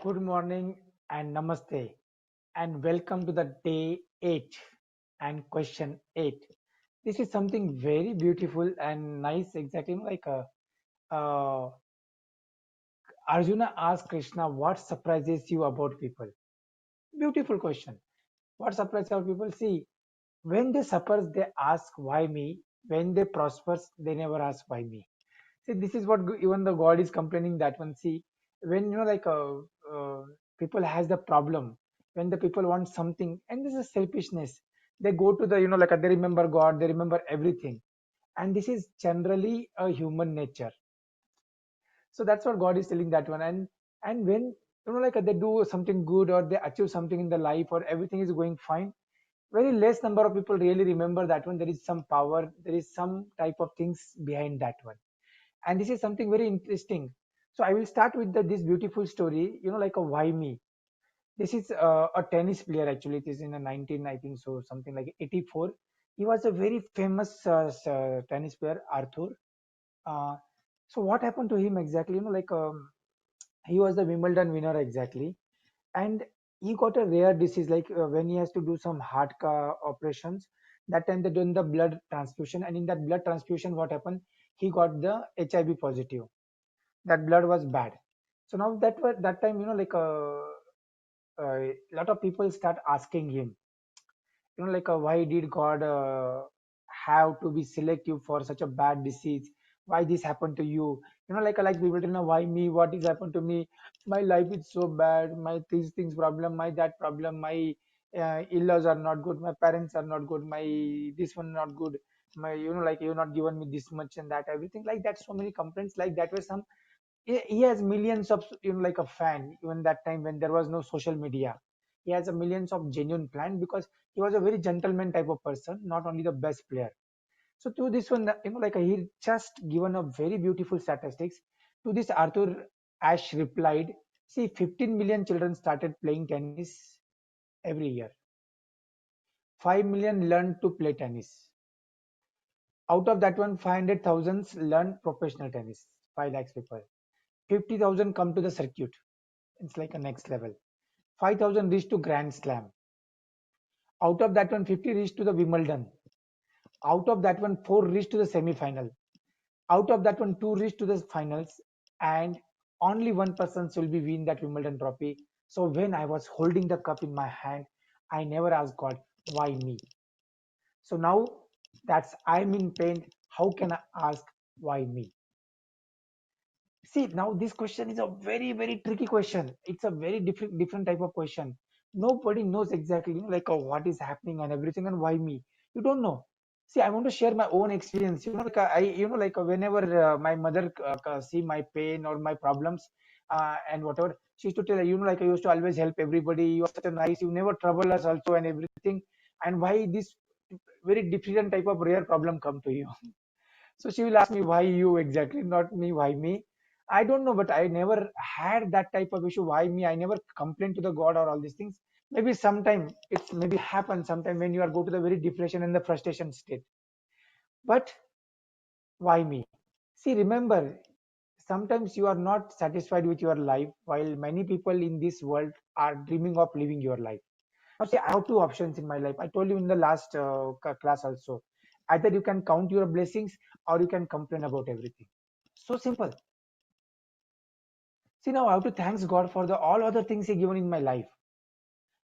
Good morning and namaste, and welcome to the day 8 and question 8. This is something very beautiful and nice, exactly like uh, Arjuna asked Krishna, what surprises you about people? Beautiful question. What surprises our people? See, when they suffers, they ask why me. When they prospers, they never ask why me. See, this is what even the God is complaining that one. See, when people has the problem, when the people want something, and this is selfishness, they go to the they remember God, they remember everything, and this is generally a human nature. So that's what God is telling that one. And when they do something good or they achieve something in the life or everything is going fine, very less number of people really remember that one. There is some power, there is some type of things behind that one, and this is something very interesting. So I will start with this beautiful story, why me. This is a tennis player. Actually, it is in the 19, I think so, something like 84. He was a very famous tennis player, Arthur. uh, so what happened to him exactly, he was the Wimbledon winner exactly, and he got a rare disease, like when he has to do some heart operations. That time they done the blood transfusion, and in that blood transfusion what happened, he got the HIV positive. That blood was bad. So now that time, a lot of people start asking him, why did God have to be selective for such a bad disease? Why this happened to you? Like people tell, now why me? What is happened to me? My life is so bad. My these things problem, my that problem, my in-laws are not good. My parents are not good. My this one not good. My you not given me this much and that everything like that. So many complaints like that were some. He has millions of like a fan even that time when there was no social media. He has a millions of genuine fan because he was a very gentleman type of person, not only the best player. So to this one, he just given a very beautiful statistics. To this, Arthur Ashe replied, see, 15 million children started playing tennis every year. 5 million learned to play tennis. Out of that one, 500,000 learned professional tennis. 5 lakhs people. 50,000 come to the circuit. It's like a next level. 5,000 reached to Grand Slam. Out of that one, 50 reached to the Wimbledon. Out of that one, 4 reached to the semi-final. Out of that one, 2 reached to the finals. And only one person will be win that Wimbledon trophy. So when I was holding the cup in my hand, I never asked God, why me? So now that's I'm in pain. How can I ask why me? See, now this question is a very, very tricky question. It's a very different type of question. Nobody knows exactly, what is happening and everything and why me. You don't know. See, I want to share my own experience. Whenever my mother see my pain or my problems and whatever, she used to tell, I used to always help everybody. You are such a nice, you never trouble us also and everything. And why this very different type of rare problem come to you? So she will ask me, why you exactly, not me, why me? I don't know, but I never had that type of issue. Why me? I never complained to the God or all these things. Maybe sometime it's maybe happen sometime when you are go to the very depression and the frustration state. But why me? See, remember, sometimes you are not satisfied with your life, while many people in this world are dreaming of living your life. Now, see, I have two options in my life. I told you in the last class also. Either you can count your blessings or you can complain about everything. So simple. See, now I have to thank God for the all other things He given in my life.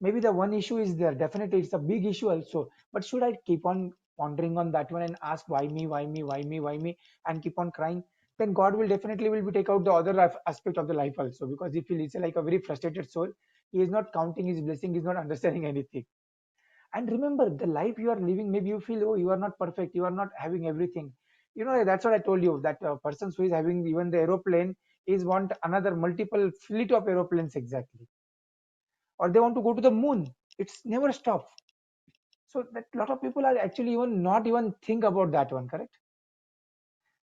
Maybe the one issue is there. Definitely, it's a big issue also. But should I keep on pondering on that one and ask why me, why me, why me, why me, and keep on crying? Then God will definitely will be take out the other aspect of the life also. Because if he is like a very frustrated soul, he is not counting his blessing, he is not understanding anything. And remember, the life you are living, maybe you feel, oh, you are not perfect, you are not having everything. That's what I told you, that persons who is having even the aeroplane is want another multiple fleet of aeroplanes exactly, or they want to go to the moon. It's never stop. So that lot of people are actually even not even think about that one, correct?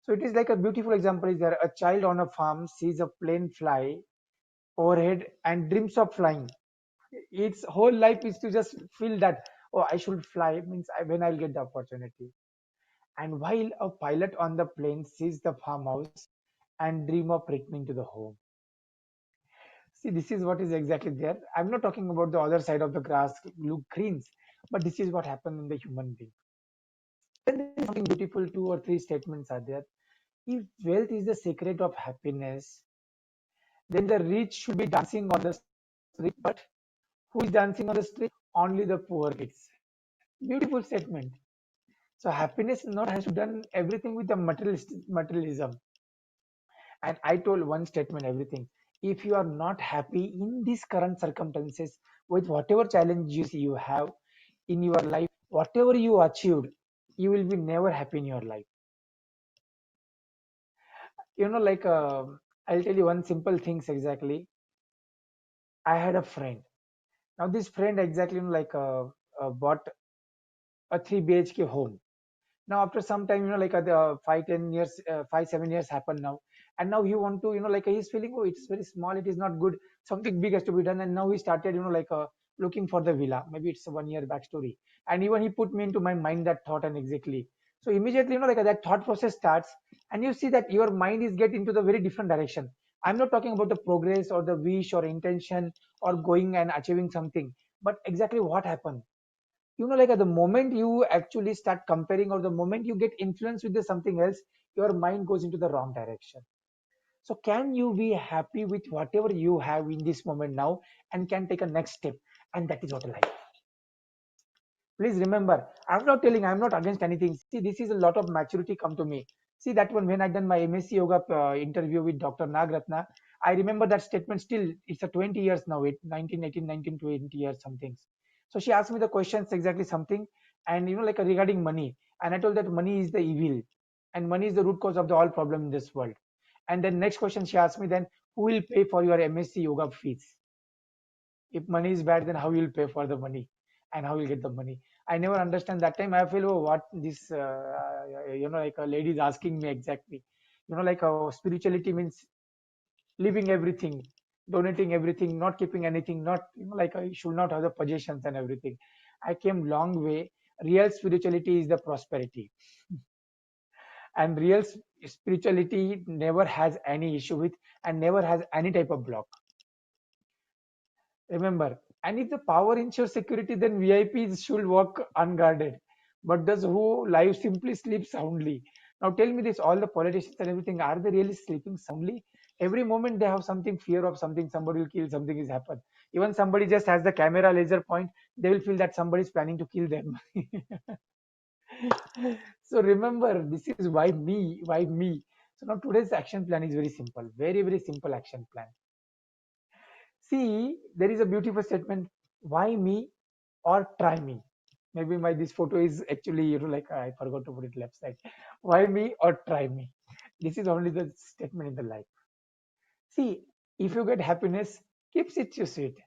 So it is like a beautiful example is there. A child on a farm sees a plane fly overhead and dreams of flying. Its whole life is to just feel that, oh, I should fly, means when I'll get the opportunity. And while a pilot on the plane sees the farmhouse and dream of returning to the home. See, this is what is exactly there. I'm not talking about the other side of the grass look greens, but this is what happened in the human being. Then there is something beautiful, two or three statements are there. If wealth is the secret of happiness, then the rich should be dancing on the street. But who is dancing on the street? Only the poor kids. Beautiful statement. So happiness not has to done everything with the materialism. And I told one statement everything. If you are not happy in these current circumstances with whatever challenges you have in your life, whatever you achieved, you will be never happy in your life. I'll tell you one simple things exactly. I had a friend. Now this friend exactly bought a 3 BHK home. Now after some time, 5 10 years 5 7 years happen now, and now he want to, he's feeling, oh, it's very small, it is not good, something big has to be done. And now he started, looking for the villa. Maybe it's a 1 year backstory. And even he put me into my mind that thought, and exactly, so immediately, that thought process starts. And you see that your mind is get into the very different direction. I'm not talking about the progress or the wish or intention or going and achieving something, but exactly what happened, at the moment you actually start comparing, or the moment you get influenced with the something else, your mind goes into the wrong direction. So can you be happy with whatever you have in this moment now, and can take a next step? And that is what I like. Please remember, I'm not telling, I'm not against anything. See, this is a lot of maturity come to me. See that one, when I done my MSc yoga interview with Dr. Nagratna, I remember that statement still. It's a 20 years now, 1918 1920 years something. So she asked me the questions exactly something, and regarding money. And I told that money is the evil, and money is the root cause of the all problem in this world. And then next question she asked me, then who will pay for your MSc yoga fees? If money is bad, then how you'll pay for the money, and how you'll get the money? I never understand. That time I feel, oh, what this a lady is asking me exactly. Spirituality means leaving everything, donating everything, not keeping anything, not, I should not have the possessions and everything. I came long way. Real spirituality is the prosperity, and real spirituality never has any issue with, and never has any type of block. Remember, and if the power ensures security, then VIPs should walk unguarded. But those who live simply sleep soundly. Now tell me this, all the politicians and everything, are they really sleeping soundly? Every moment they have something, fear of something, somebody will kill, something is happen. Even somebody just has the camera laser point, they will feel that somebody is planning to kill them. So remember, this is why me. So now today's action plan is very simple, very, very simple action plan. See, there is a beautiful statement. Why me or try me? Maybe my this photo is actually, I forgot to put it left side. Why me or try me? This is only the statement in the life. See, if you get happiness, keeps it you sweet.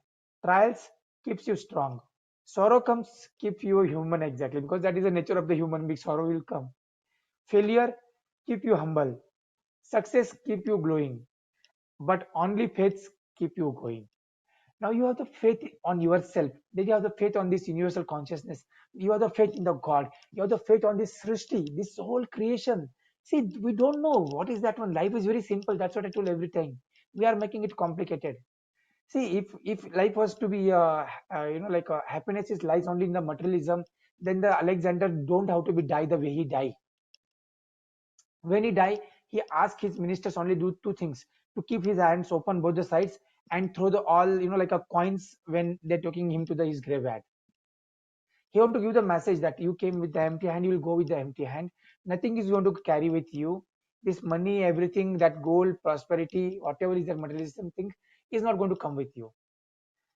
Trials keeps you strong. Sorrow comes, keep you human exactly, because that is the nature of the human being. Sorrow will come. Failure keep you humble. Success keep you glowing. But only faiths keep you going. Now you have the faith on yourself. Then you have the faith on this universal consciousness. You have the faith in the God. You have the faith on this srishti, this whole creation. See, we don't know what is that one. Life is very simple. That's what I told every time. We are making it complicated. See, if life was to be, happiness is lies only in the materialism, then the Alexander don't have to be die the way he die. When he die, he asked his ministers only do two things: to keep his hands open both the sides, and throw the all, coins when they're taking him to his graveyard. He want to give the message that you came with the empty hand, you will go with the empty hand. Nothing is going to carry with you. This money, everything, that gold, prosperity, whatever is that materialism thing, is not going to come with you.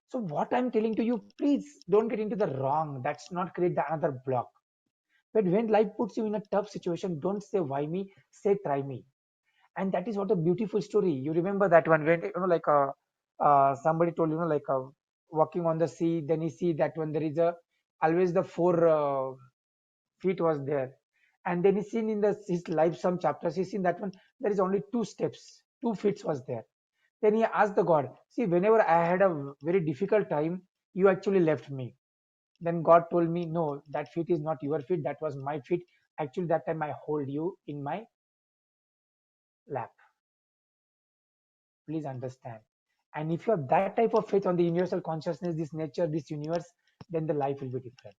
So what I'm telling to you, please don't get into the wrong. That's not create the another block. But when life puts you in a tough situation, don't say why me, say try me. And that is what a beautiful story. You remember that one when, somebody told, walking on the sea, then you see that when there is a always the four feet was there. And then he's seen in the his life some chapters, he's seen that one there is only two steps, 2 feet was there. Then he asked the God, see, whenever I had a very difficult time, you actually left me. Then God told me, no, that feet is not your feet, that was my feet. Actually, that time I hold you in my lap. Please understand. And if you have that type of faith on the universal consciousness, this nature, this universe, then the life will be different.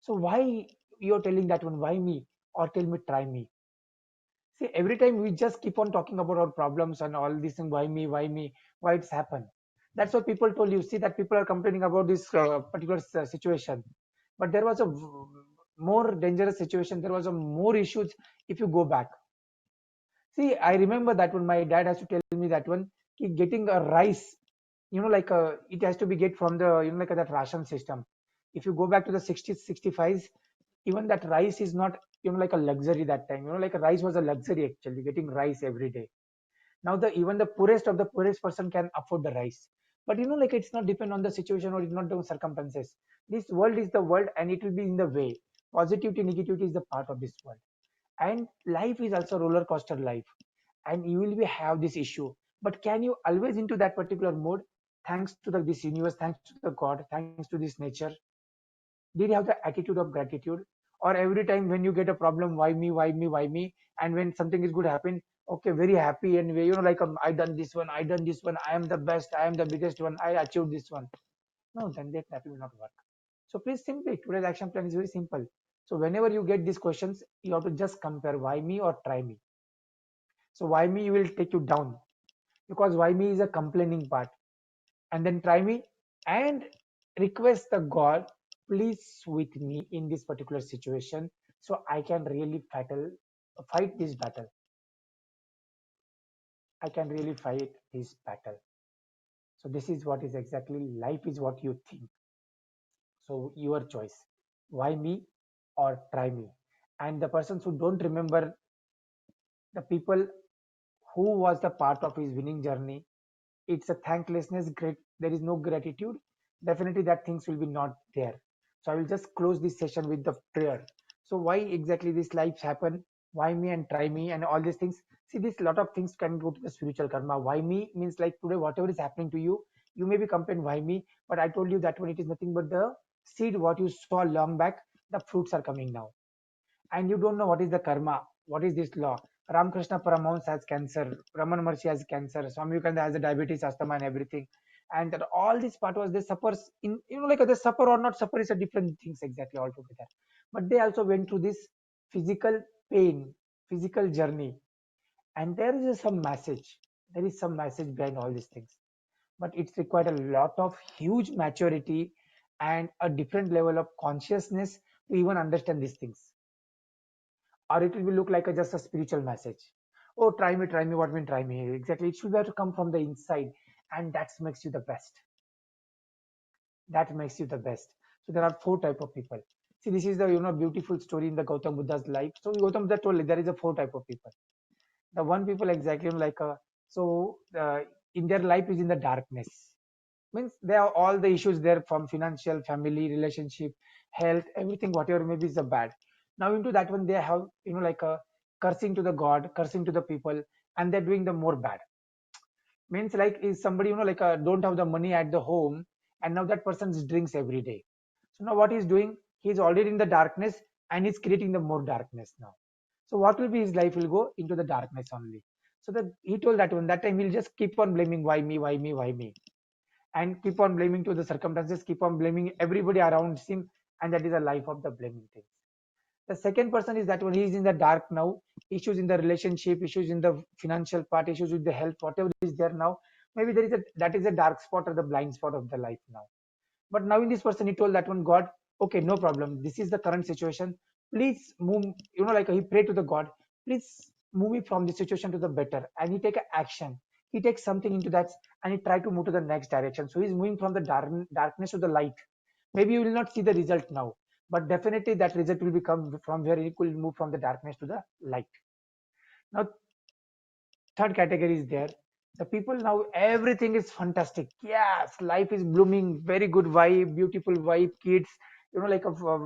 So why you're telling that one, why me? Or tell me, try me. See, every time we just keep on talking about our problems and all this thing, why me, why it's happened. That's what people told you. See that people are complaining about this particular situation, but there was a more dangerous situation. There was a more issues if you go back. See, I remember that when my dad has to tell me that one, getting a rice, like it has to be get from the, like that ration system. If you go back to the 60s, 65s, even that rice is not, like a luxury that time. Like a rice was a luxury actually, getting rice every day. Now the even the poorest of the poorest person can afford the rice. But like it's not depend on the situation or it's not the circumstances. This world is the world and it will be in the way. Positivity, negativity is the part of this world. And life is also roller coaster life, and you will be have this issue, but can you always into that particular mode, thanks to this universe, thanks to the god, thanks to this nature? Did you have the attitude of gratitude? Or every time when you get a problem, why me, and when something is good happen, okay, very happy, and like I done this one, I am the best, I am the biggest one, I achieved this one? No, then that will not work. So please, simply today's action plan is very simple. So whenever you get these questions, you have to just compare why me or try me. So why me will take you down, because why me is a complaining part, and then try me and request the god, please with me in this particular situation, so I can really fight this battle. I can really fight this battle. So this is what is exactly life is what you think. So your choice, why me or try me. And the persons who don't remember the people who was the part of his winning journey, it's a thanklessness, great, there is no gratitude, definitely that things will be not there. So I will just close this session with the prayer. So why exactly this lives happen, why me and try me and all these things. See, this lot of things can go to the spiritual karma. Why me means like today whatever is happening to you, you may be complaining why me, but I told you that when it is nothing but the seed what you saw long back, the fruits are coming now. And you don't know what is the karma, what is this law. Ramakrishna Paramahansa has cancer, Raman Maharshi has cancer, Swami Vivekananda has a diabetes, asthma, and everything. And that all this part was they suffers in, like they suffer or not suffer is a different things exactly altogether. But they also went through this physical pain, physical journey, and there is some message. There is some message behind all these things, but it's required a lot of huge maturity and a different level of consciousness to even understand these things, or it will look like just a spiritual message. Oh, try me, what mean try me? Exactly. It should have to come from the inside, and that makes you the best. That makes you the best. So there are four type of people. See, this is the beautiful story in the Gautam Buddha's life. So Gautam Buddha told there is a four type of people. The one people exactly like so in their life is in the darkness. Means they have all the issues there from financial, family, relationship, health, everything, whatever maybe is the bad. Now into that one they have like a cursing to the god, cursing to the people, and they're doing the more bad. Means like is somebody like don't have the money at the home, and now that person drinks every day. So now what he's doing, he's already in the darkness and he's creating the more darkness now. So what will be his life will go into the darkness only. So that he told that one that time he'll just keep on blaming why me, and keep on blaming to the circumstances, keep on blaming everybody around him, and that is a life of the blaming things. The second person is that when he is in the dark now, issues in the relationship, issues in the financial part, issues with the health, whatever is there now, maybe there is a that is a dark spot or the blind spot of the life now. But now in this person, he told that one God, okay, no problem. This is the current situation. Please move, like he prayed to the God, please move me from this situation to the better. And he take a action. He takes something into that and he try to move to the next direction. So he's moving from the darkness to the light. Maybe you will not see the result now, but definitely that result will become from where he could move from the darkness to the light. Now, third category is there. The people now, everything is fantastic. Yes, life is blooming, very good vibe, beautiful vibe, kids, like a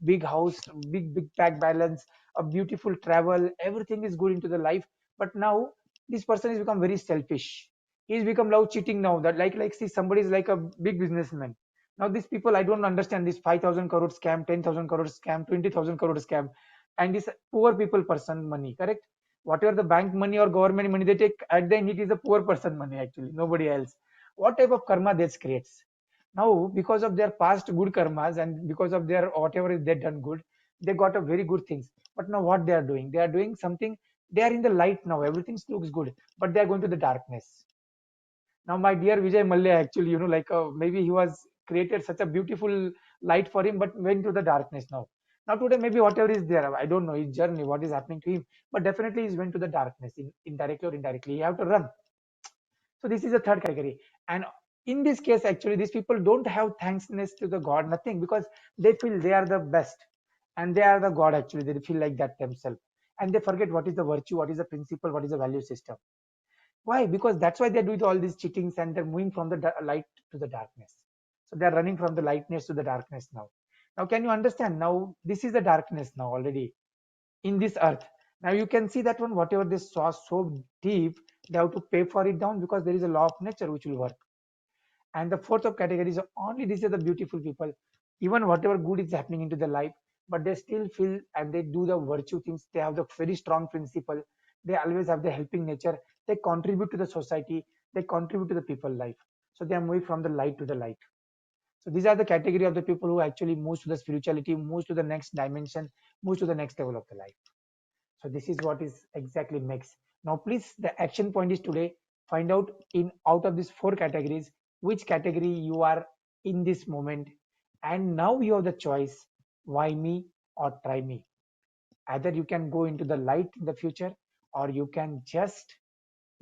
big house, big bank balance, a beautiful travel, everything is good into the life. But now this person has become very selfish. He's become love cheating now. That like see, somebody is like a big businessman. Now these people, I don't understand this 5,000 crore scam, 10,000 crore scam, 20,000 crore scam, and this poor people person money, correct? Whatever the bank money or government money they take, at the end it is the poor person money actually, nobody else. what type of karma this creates. Now because of their past good karmas and because of their whatever they done good, they got a very good things. But now what they are doing something. They are in the light now, everything looks good, but they are going to the darkness. Now my dear Vijay Mallya, actually, maybe he was created such a beautiful light for him, but went to the darkness now. Now today, maybe whatever is there, I don't know his journey, what is happening to him, but definitely he's went to the darkness, indirectly or indirectly. You have to run. So this is the third category. And in this case, actually, these people don't have thanksness to the God, nothing, because they feel they are the best and they are the God, actually. They feel like that themselves. And they forget what is the virtue, what is the principle, what is the value system. Why? Because that's why they're doing all these cheatings and they're moving from the light to the darkness. So they're running from the lightness to the darkness now. Now, can you understand? Now, this is the darkness now already in this earth. Now you can see that one, whatever they saw so deep, they have to pay for it down because there is a law of nature which will work. And the fourth of category is only these are the beautiful people, even whatever good is happening into their life, but they still feel and they do the virtue things. They have the very strong principle. They always have the helping nature. They contribute to the society. They contribute to the people life. So they are moving from the light to the light. So these are the category of the people who actually moves to the spirituality, moves to the next dimension, moves to the next level of the life. So this is what is exactly makes. Now please, the action point is today, find out in out of these four categories, which category you are in this moment. And now you have the choice, why me or try me. Either you can go into the light in the future, or you can just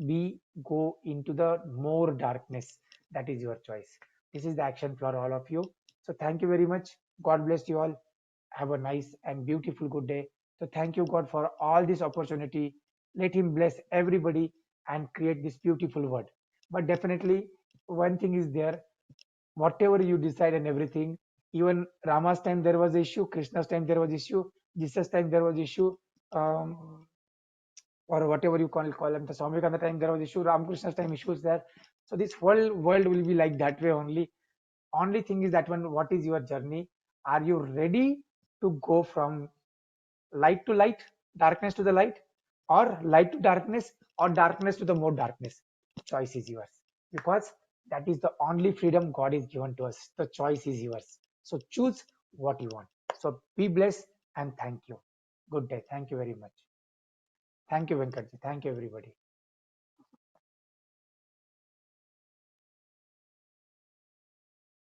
be go into the more darkness. That is your choice. This is the action for all of you. So thank you very much. God bless you all. Have a nice and beautiful good day. So thank you, God, for all this opportunity. Let Him bless everybody and create this beautiful world. But definitely, one thing is there, whatever you decide and everything, even Rama's time there was issue, Krishna's time there was issue, Jesus' time there was issue, um, or whatever you call them, the Swami Vivekananda time there was issue, Ramakrishna's time issues there. So this whole world will be like that way only. Only thing is that one, what is your journey? Are you ready to go from light to light, darkness to the light, or light to darkness, or darkness to the more darkness? Choice is yours, because that is the only freedom God is given to us. The choice is yours. So choose what you want. So be blessed and thank you. Good day. Thank you very much. Thank you, Venkatji. Thank you, everybody.